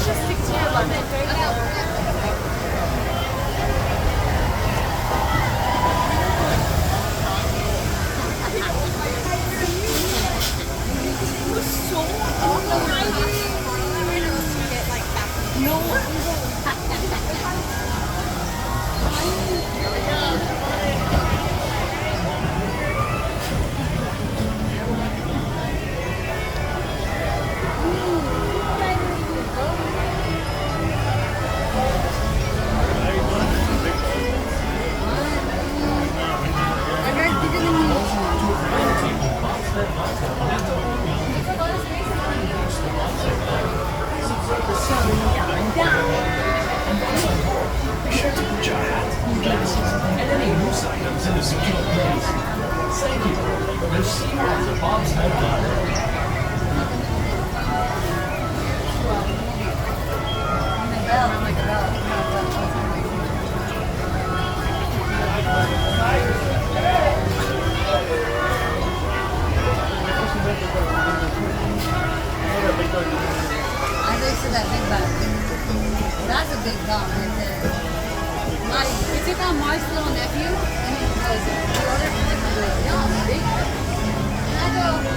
just stick to your lemon. Be sure to put your hat, glasses, and any loose items in a secure place. Thank you. We'll see you at the Bobsled Garden. I think to that big bag. That's a big dog right there. We took out Mark's little nephew, and he was the other one was like, y'all big. And I go,